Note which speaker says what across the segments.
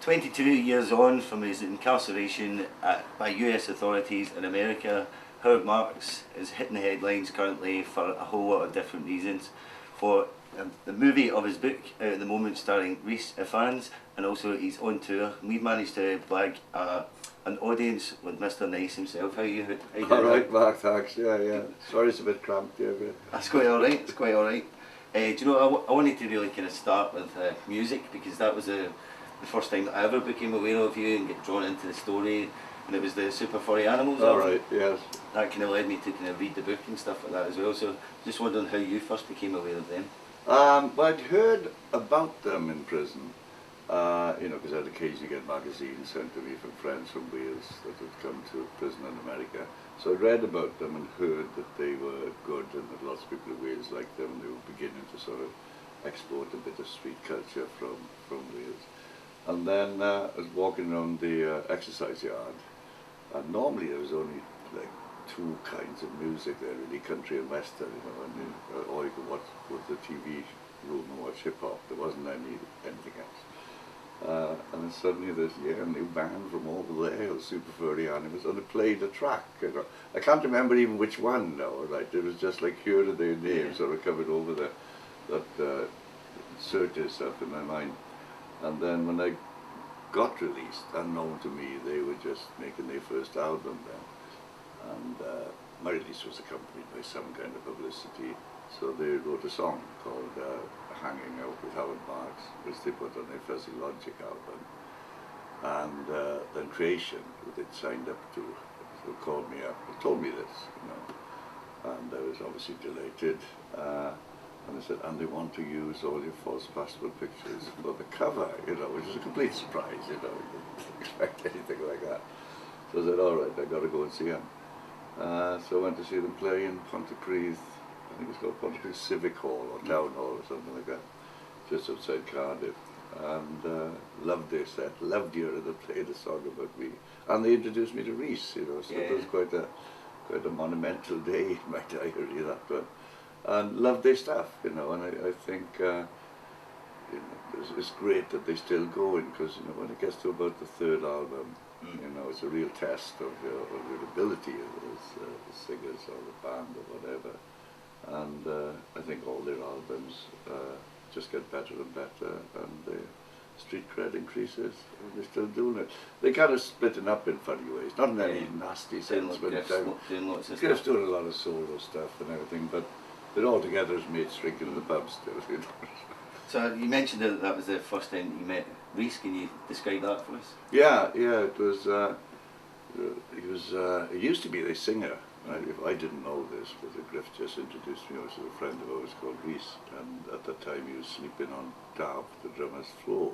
Speaker 1: 22 years on from his incarceration by US authorities in America, Howard Marks is hitting the headlines currently for a whole lot of different reasons. For the movie of his book out at the moment starring Ryhs Ifans, and also he's on tour. We've managed to blag an audience with Mr. Nice himself. How you
Speaker 2: Alright, Mark, thanks. Yeah. Sorry it's a bit cramped here, but...
Speaker 1: That's quite alright, it's quite alright. Do you know, I wanted to really kind of start with music, because that was the first time that I ever became aware of you and get drawn into the story, and it was the Super Furry Animals.
Speaker 2: Alright, yes.
Speaker 1: That kind of led me to kind of read the book and stuff like that as well, so just wondering how you first became aware of them.
Speaker 2: Well, I'd heard about them in prison, you know, because I'd occasionally get magazines sent to me from friends from Wales that had come to prison in America. So I'd read about them and heard that they were good and that lots of people in Wales liked them, and they were beginning to sort of export a bit of street culture from Wales. And then I was walking around the exercise yard, and normally there was only like two kinds of music there, really, country and western, you know, and or you could watch the TV room and watch hip hop. There wasn't anything else. And then suddenly there's a new band from over there, the Super Furry Animals, and they played a track. You know, I can't remember even which one now. Right, it was just like hearing their names sort of coming over that search stuff in my mind. And then when I got released, unknown to me, they were just making their first album then. And my release was accompanied by some kind of publicity. So they wrote a song called Hanging Out with Howard Marks, which they put on their Fuzzy Logic album. And then Creation, who they'd signed up to, who called me up and told me this, you know. And I was obviously delighted. And they said, and they want to use all your false passport pictures for the cover, you know, which is a complete surprise, you know, you didn't expect anything like that. So I said, all right, I got to go and see them. So I went to see them play in Pontypridd, I think it's called Pontypridd Civic Hall or Town Hall or something like that, just outside Cardiff. And loved their set, loved hearing them play the song about me. And they introduced me to Ryhs, you know, so it was quite a monumental day in my diary, that one. And loved their stuff, you know, and I think you know, it's great that they're still going, because you know, when it gets to about the third album, you know, it's a real test of your ability as singers or the band or whatever. And I think all their albums just get better and better, and their street cred increases, and they're still doing it. They kind of splitting up in funny ways, not in any nasty sense, but Griff's doing a lot of solo stuff and everything, but they're all together as mates drinking in the pubs still, you know.
Speaker 1: So you mentioned that was the first time you met Ryhs. Can you describe that for us?
Speaker 2: Yeah, it was, he used to be the singer. I didn't know this, but Griff just introduced me. I was a friend of ours called Ryhs, and at that time he was sleeping on Dav, the drummer's floor,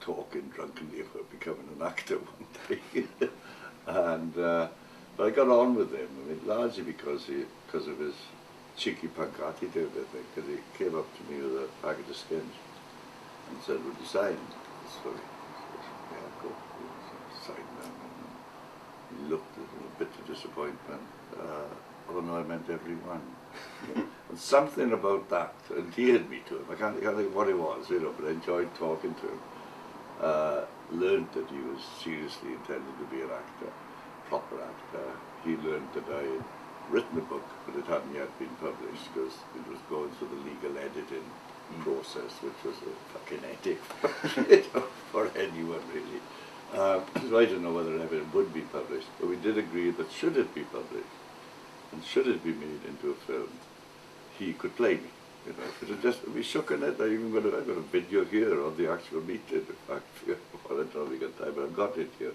Speaker 2: talking drunkenly about becoming an actor one day. And but I got on with him, I mean, largely because of his cheeky punk attitude, I think, because he came up to me with a packet of skins and said, would you sign? So yeah, go. So signed them. And he looked at a bit of disappointment. Oh no, I meant everyone. And something about that endeared me to him. I can't think what it was, you know, but I enjoyed talking to him. Learned that he was seriously intended to be an actor. Proper actor. He learned that I had written a book, but it hadn't yet been published because it was going through the legal editing process, which was a fucking headache for anyone really. So I didn't know whether ever it would be published, but we did agree that should it be published and should it be made into a film, he could play me. You know, we shook on it. I've got a video here of the actual meeting. In fact, I don't know if we got time, but I've got it here.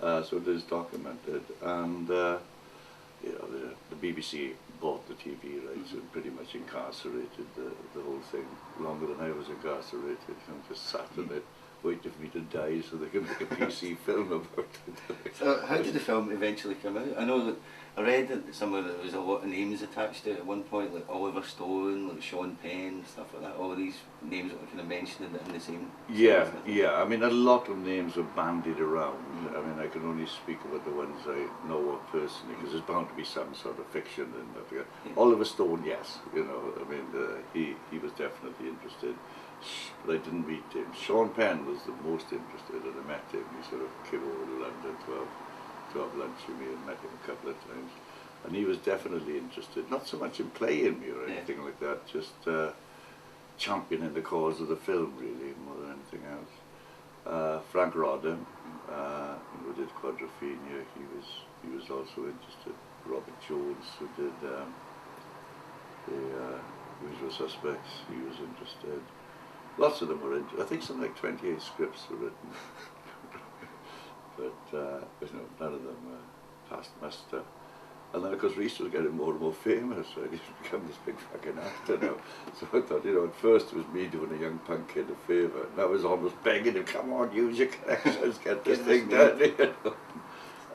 Speaker 2: So it is documented, and you know, the BBC bought the TV rights and pretty much incarcerated the whole thing longer than I was incarcerated, and just sat on it, waiting for me to die so they could make a PC film about it.
Speaker 1: So how did the film eventually come out? I know that I read that somewhere there was a lot of names attached to it at one point, like Oliver Stone, like Sean Penn, stuff like that. All of these names that were kind of mentioned in the same.
Speaker 2: Yeah. I mean, a lot of names were bandied around. I mean, I can only speak about the ones I know of personally, because there's bound to be some sort of fiction in that. Oliver Stone, yes. You know, I mean, he was definitely interested, but I didn't meet him. Sean Penn was the most interested, and I met him. He sort of came over to London to have lunch with me, and met him a couple of times. And he was definitely interested, not so much in playing me or anything like that, just championing the cause of the film, really, more than anything else. Frank Rodham, who did Quadrophenia, he was also interested. Robert Jones, who did the Usual Suspects, he was interested. Lots of them were interested. I think something like 28 scripts were written. But none of them passed muster. And then of course Rhys was getting more and more famous, right? He's become this big fucking actor now. So I thought, at first it was me doing a young punk kid a favour, and I was almost begging him, come on, use your connections, get this thing done,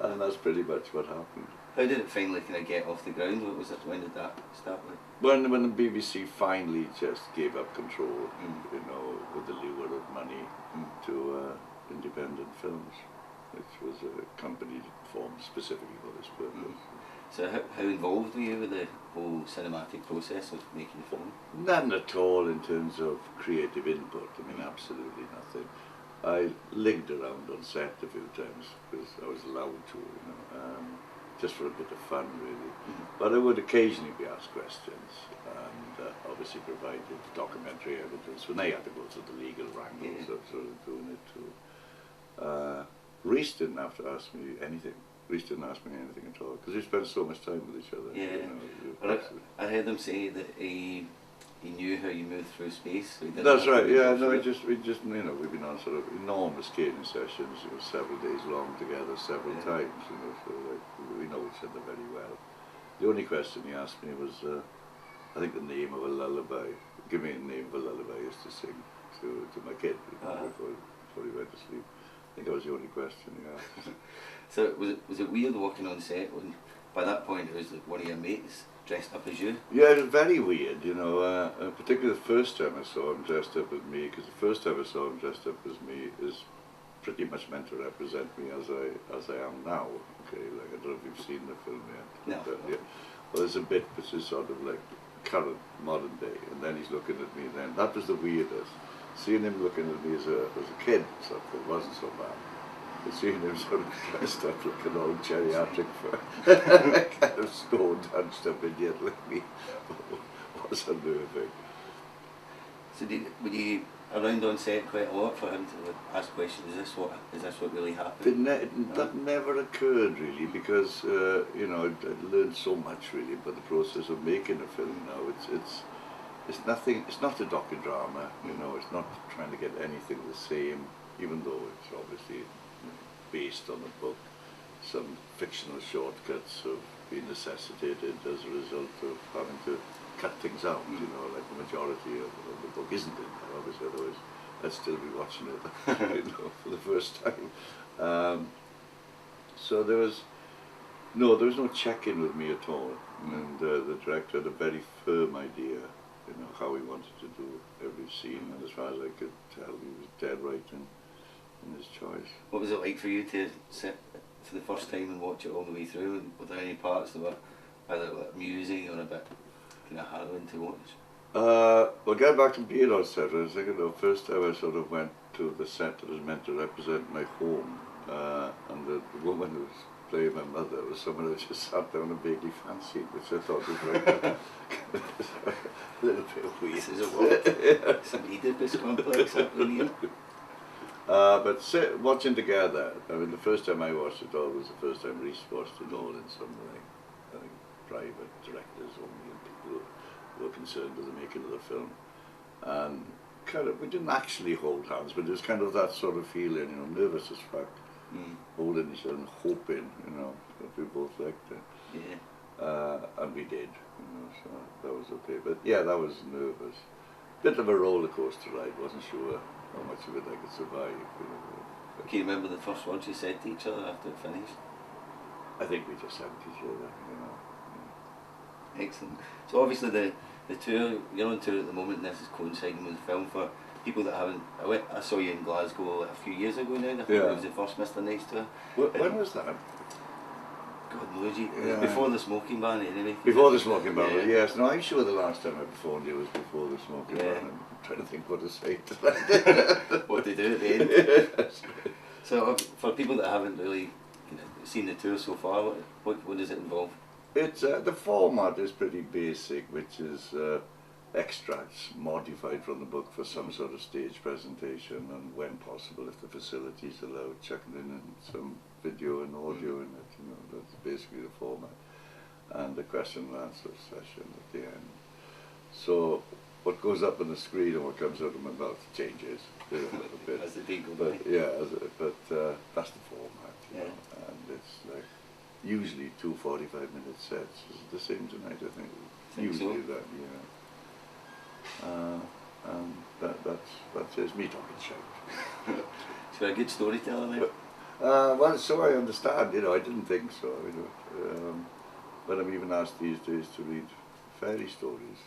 Speaker 2: And that's pretty much what happened.
Speaker 1: How did it finally kind of get off the ground? What was it? When did that start? Like?
Speaker 2: When the BBC finally just gave up control, with the lure of money to independent films, which was a company formed specifically for this purpose.
Speaker 1: So how involved were you with the whole cinematic process of making the film?
Speaker 2: None at all in terms of creative input. I mean, absolutely nothing. I linked around on set a few times because I was allowed to, just for a bit of fun, really. But I would occasionally be asked questions, and obviously provided documentary evidence when they had to go through the legal wrangles of sort of doing it too. Rhys didn't have to ask me anything. Rhys didn't ask me anything at all because we spent so much time with each other.
Speaker 1: Yeah. Well, I heard them say that he knew how you moved through space. So
Speaker 2: that's right. Yeah. No, we just we've been on sort of enormous skating sessions, several days long together, several times. So like we know each other very well. The only question he asked me was, I think the name of a lullaby. Give me the name of a lullaby I used to sing to my kid before he went to sleep. I think that was the only question he asked.
Speaker 1: So was it weird working on set when by that point it was like one of your mates dressed up as you?
Speaker 2: Yeah, it was very weird, particularly the first time I saw him dressed up as me, because the first time I saw him dressed up as me is pretty much meant to represent me as I am now. Okay, like I don't know if you've seen the film yet.
Speaker 1: No.
Speaker 2: Yeah. Well, there's a bit which is sort of like current modern day, and then he's looking at me. Then that was the weirdest. Seeing him looking at me as a kid, so it wasn't so bad. But seeing him sort of dressed up looking all geriatric for kind of stoned, hunched up idiot like me was unnerving.
Speaker 1: So were you around on set quite a lot for him to ask questions? Is this what really happened?
Speaker 2: That never occurred really, because I'd learned so much really about the process of making a film now. It's nothing. It's not a docudrama. It's not trying to get anything the same, even though it's obviously based on a book. Some fictional shortcuts have been necessitated as a result of having to cut things out. Like the majority of the book isn't in there, obviously. Otherwise, I'd still be watching it, for the first time. So there was no check-in with me at all, and the director had a very firm idea. How he wanted to do every scene, and as far as I could tell, he was dead right in his choice.
Speaker 1: What was it like for you to sit for the first time and watch it all the way through? Were there any parts that were either amusing or a bit kind of harrowing to watch?
Speaker 2: Well, going back to being on set, I was thinking, the first time I sort of went to the set that was meant to represent my home, and the woman who was playing my mother was someone who just sat down and vaguely fancied, which I thought was right. A little bit weird.
Speaker 1: This is a what? Some Oedipus complex happening here.
Speaker 2: But watching together, I mean, the first time I watched it all was the first time Rhys watched it all in some I think private directors only and people who were concerned with the making of the film. And kind of, we didn't actually hold hands, but there was kind of that sort of feeling, nervous as fuck, holding each other and hoping, that we both liked it.
Speaker 1: Yeah.
Speaker 2: And we did, so that was okay. But yeah, that was nervous. Bit of a roller coaster ride, wasn't sure how much of it I could survive.
Speaker 1: Can you remember the first words you said to each other after it finished?
Speaker 2: I think we just said to each other,
Speaker 1: Excellent. So obviously the tour, you're on tour at the moment, and this is coinciding with the film. For people that haven't, I saw you in Glasgow a few years ago now. I think it was the first Mr. Nice tour.
Speaker 2: When was that?
Speaker 1: God knows you.
Speaker 2: Yeah.
Speaker 1: Before the smoking ban, anyway.
Speaker 2: Before the smoking ban,
Speaker 1: Yeah.
Speaker 2: yes. No, I'm sure the last time I phoned you was before the smoking
Speaker 1: Yeah.
Speaker 2: ban. I'm trying to think what to say to that.
Speaker 1: What to do at the end.
Speaker 2: Yes.
Speaker 1: So, for people that haven't really seen the tour so far, what does it involve?
Speaker 2: It's the format is pretty basic, which is extracts modified from the book for some sort of stage presentation, and when possible, if the facilities allow, chucking in some video and audio in it. You know, that's basically the format, and the question and answer session at the end. So what goes up on the screen and what comes out of my mouth changes a bit.
Speaker 1: As the day goes
Speaker 2: But
Speaker 1: by.
Speaker 2: yeah, that's the format. You
Speaker 1: Yeah.
Speaker 2: know, and it's like usually 2 45-minute sets. Is it the same tonight? I think. Usually
Speaker 1: so.
Speaker 2: that, yeah. And that's it. It's me talking shit.
Speaker 1: So a good storyteller then?
Speaker 2: Well, so I understand. You know, I didn't think so. You know, but I'm even asked these days to read fairy stories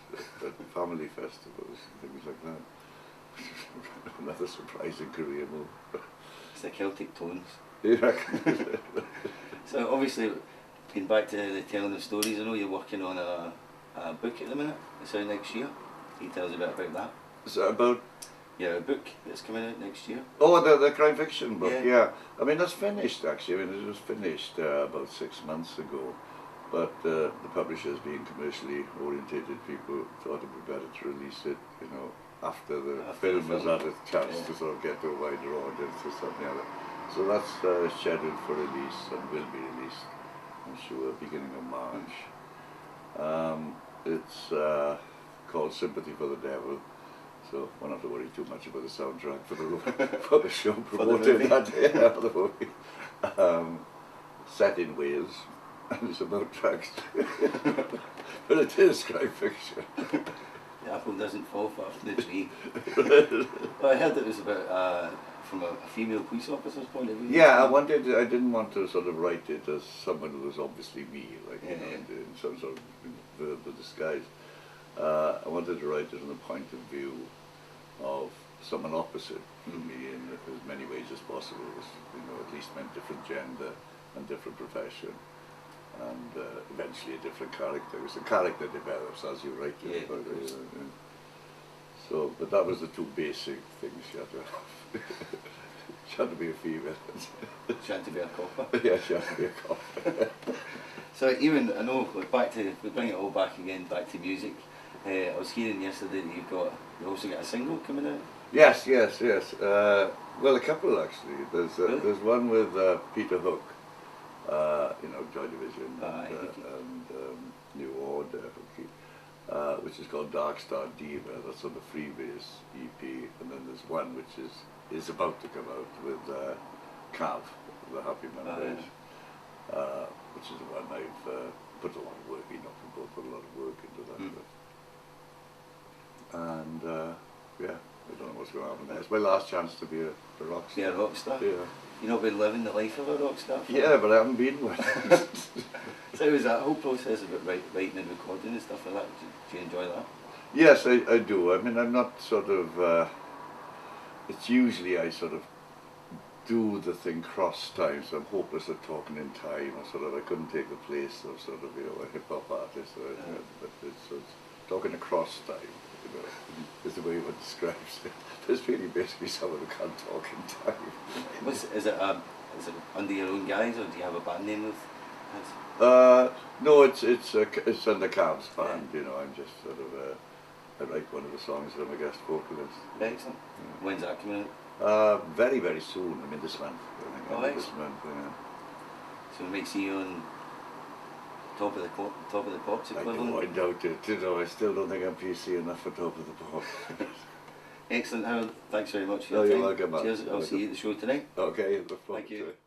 Speaker 2: at family festivals and things like that. Another surprising career move.
Speaker 1: It's the Celtic tones.
Speaker 2: Yeah.
Speaker 1: So obviously, getting back to the telling of stories, I know you're working on a book at the minute. It's out next year. Can you tell us a bit about that?
Speaker 2: So about
Speaker 1: Yeah, a book that's coming out next year.
Speaker 2: oh, the crime fiction book.
Speaker 1: Yeah.
Speaker 2: Yeah. I mean that's finished actually. I mean it was finished about 6 months ago, but the publishers, being commercially orientated people, thought it would be better to release it, you know, after the film has had a chance to sort of get to a wider audience or something like that. So that's scheduled for release and will be released, I'm sure, beginning of March. It's called Sympathy for the Devil, so won't have to worry too much about the soundtrack for the show promoting that for the movie. Set in Wales, and it's about drugs. But it is crime fiction.
Speaker 1: The apple doesn't fall far from the tree. Well, I heard it was about from a female police officer's point of view.
Speaker 2: Yeah, I didn't want to sort of write it as someone who was obviously me, like, you know, in some sort of verbal disguise. I wanted to write it from the point of view of someone opposite from me in as many ways as possible. You know, at least meant different gender and different profession, and eventually a different character. Because the character develops as you write it.
Speaker 1: Yeah,
Speaker 2: so, but that was the two basic things you had to have. She had to be a female.
Speaker 1: She had to be a copper.
Speaker 2: Yeah, she had to be a copper.
Speaker 1: So even, I know, we bring it all back again, back to music. I was hearing yesterday that you also got a single coming out.
Speaker 2: Yes. Well, a couple actually. There's one with Peter Hook, you know, Joy Division and New Order, which is called Dark Star Diva. That's on the Freebase EP, and then there's one which is about to come out with Cav, the Happy Mondays, which is the one I've put a lot of work. You know, we both put a lot of work into that. And yeah, I don't know what's going to happen there. It's my last chance to be a rock star.
Speaker 1: Yeah, a rock star.
Speaker 2: Yeah.
Speaker 1: You've not been living the life of a rock star?
Speaker 2: Yeah, but I haven't been one.
Speaker 1: So was that whole process about writing and recording and stuff like that? Do you enjoy that?
Speaker 2: Yes, I do. I mean, I'm not sort of, it's usually I sort of do the thing cross time, so I'm hopeless at talking in time, or sort of, I couldn't take the place of sort of, you know, a hip-hop artist, but it's talking across time, you know, is the way one describes it. It's really basically someone who can't talk in time.
Speaker 1: Is it under your own guise, or do you have a band name with it?
Speaker 2: No, it's under Cav's band, you know. I'm just sort of I write one of the songs and I'm a guest vocalist.
Speaker 1: Excellent.
Speaker 2: Yeah.
Speaker 1: When's that coming out?
Speaker 2: Very, very soon. I mean, this month. I think this month. Yeah.
Speaker 1: So we might see you on top of the pops equivalent.
Speaker 2: I doubt it. You know, I still don't think I'm PC enough for Top of the Pops.
Speaker 1: Excellent, Harold. Thanks very much for your
Speaker 2: you're
Speaker 1: time.
Speaker 2: welcome, man.
Speaker 1: Cheers. I'll see you at the show tonight.
Speaker 2: Okay, look forward
Speaker 1: Thank you.
Speaker 2: to it.